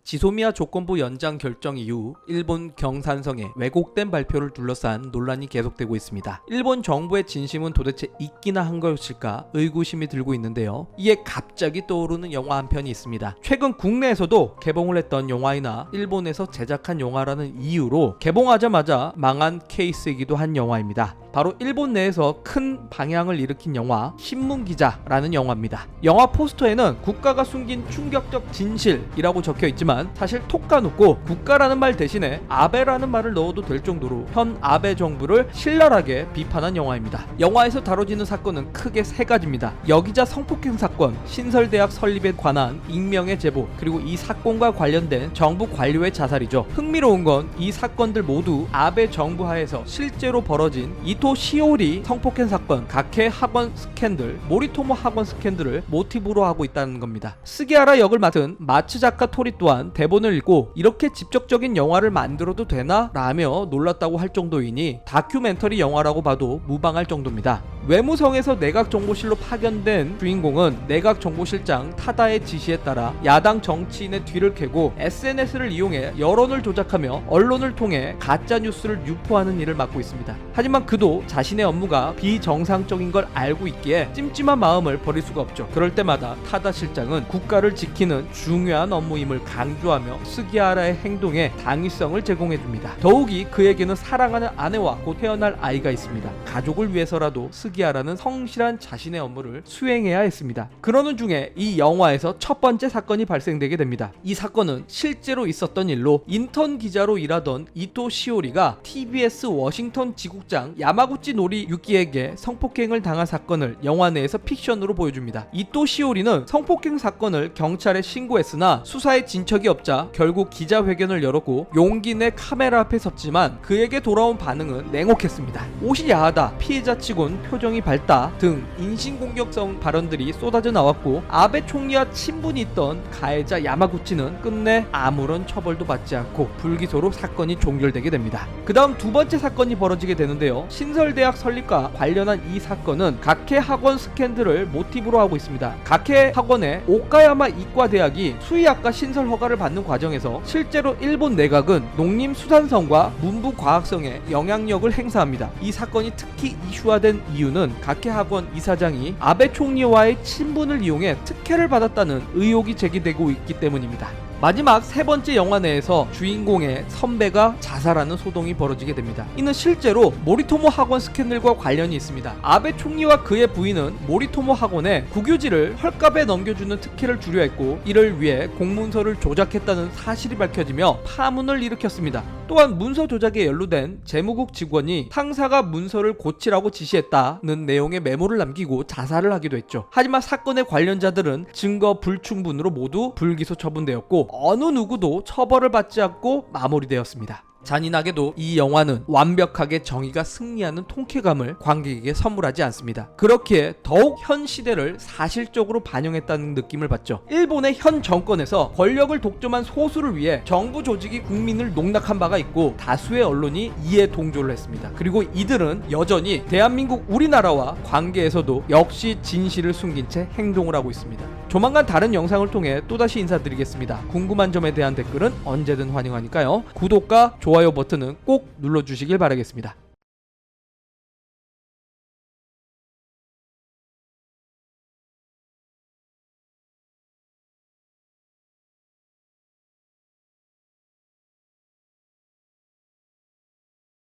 지소미아 조건부 연장 결정 이후 일본 경산성의 왜곡된 발표를 둘러싼 논란이 계속되고 있습니다. 일본 정부의 진심은 도대체 있기나 한 것일까 의구심이 들고 있는데요. 이에 갑자기 떠오르는 영화 한 편이 있습니다. 최근 국내에서도 개봉을 했던 영화이나 일본에서 제작한 영화라는 이유로 개봉하자마자 망한 케이스이기도 한 영화입니다. 바로 일본 내에서 큰 방향을 일으킨 영화 신문기자라는 영화입니다. 영화 포스터에는 국가가 숨긴 충격적 진실이라고 적혀있지만 사실 톡 까놓고 국가라는 말 대신에 아베라는 말을 넣어도 될 정도로 현 아베 정부를 신랄하게 비판한 영화입니다. 영화에서 다뤄지는 사건은 크게 세 가지입니다. 여기자 성폭행 사건, 신설대학 설립에 관한 익명의 제보, 그리고 이 사건과 관련된 정부 관료의 자살이죠. 흥미로운 건 이 사건들 모두 아베 정부 하에서 실제로 벌어진 이토 시오리 성폭행 사건, 가케 학원 스캔들, 모리토모 학원 스캔들을 모티브로 하고 있다는 겁니다. 스기하라 역을 맡은 마츠자카 토리 또한 대본을 읽고 이렇게 직접적인 영화를 만들어도 되나? 라며 놀랐다고 할 정도이니 다큐멘터리 영화라고 봐도 무방할 정도입니다. 외무성에서 내각정보실로 파견된 주인공은 내각정보실장 타다의 지시에 따라 야당 정치인의 뒤를 캐고 SNS를 이용해 여론을 조작하며 언론을 통해 가짜뉴스를 유포하는 일을 맡고 있습니다. 하지만 그도 자신의 업무가 비정상적인 걸 알고 있기에 찜찜한 마음을 버릴 수가 없죠. 그럴 때마다 타다 실장은 국가를 지키는 중요한 업무임을 강조하며 스기하라의 행동에 당위성을 제공해줍니다. 더욱이 그에게는 사랑하는 아내와 곧 태어날 아이가 있습니다. 가족을 위해서라도 스기하라는 성실한 자신의 업무를 수행해야 했습니다. 그러는 중에 이 영화에서 첫 번째 사건이 발생되게 됩니다. 이 사건은 실제로 있었던 일로 인턴 기자로 일하던 이토 시오리가 TBS 워싱턴 지국장 야마구치 노리 유키에게 성폭행을 당한 사건을 영화 내에서 픽션으로 보여줍니다. 이토 시오리는 성폭행 사건을 경찰에 신고했으나 수사에 진척이 없자 결국 기자회견을 열었고 용기 내 카메라 앞에 섰지만 그에게 돌아온 반응은 냉혹했습니다. 옷이 야하다, 피해자 치곤 표정이 밝다 등 인신공격성 발언들이 쏟아져 나왔고 아베 총리와 친분이 있던 가해자 야마구치는 끝내 아무런 처벌도 받지 않고 불기소로 사건이 종결되게 됩니다. 그 다음 두 번째 사건이 벌어지게 되는데요. 신설대학 설립과 관련한 이 사건은 가케 학원 스캔들을 모티브로 하고 있습니다. 가케 학원의 오카야마 이과대학이 수의학과 신설 허가를 받는 과정에서 실제로 일본 내각은 농림수산성과 문부과학성에 영향력을 행사합니다. 이 사건이 특히 이슈화된 이유는 가케 학원 이사장이 아베 총리와의 친분을 이용해 특혜를 받았다는 의혹이 제기되고 있기 때문입니다. 마지막 세 번째 영화 내에서 주인공의 선배가 자살하는 소동이 벌어지게 됩니다. 이는 실제로 모리토모 학원 스캔들과 관련이 있습니다. 아베 총리와 그의 부인은 모리토모 학원에 국유지를 헐값에 넘겨주는 특혜를 주려 했고 이를 위해 공문서를 조작했다는 사실이 밝혀지며 파문을 일으켰습니다. 또한 문서 조작에 연루된 재무국 직원이 상사가 문서를 고치라고 지시했다는 내용의 메모를 남기고 자살을 하기도 했죠. 하지만 사건의 관련자들은 증거 불충분으로 모두 불기소 처분되었고 어느 누구도 처벌을 받지 않고 마무리되었습니다. 잔인하게도 이 영화는 완벽하게 정의가 승리하는 통쾌감을 관객에게 선물하지 않습니다. 그렇기에 더욱 현 시대를 사실적으로 반영했다는 느낌을 받죠. 일본의 현 정권에서 권력을 독점한 소수를 위해 정부 조직이 국민을 농락한 바가 있고 다수의 언론이 이에 동조를 했습니다. 그리고 이들은 여전히 대한민국 우리나라와 관계에서도 역시 진실을 숨긴 채 행동을 하고 있습니다. 조만간 다른 영상을 통해 또다시 인사드리겠습니다. 궁금한 점에 대한 댓글은 언제든 환영하니까요. 구독과 좋아요 버튼은 꼭 눌러주시길 바라겠습니다.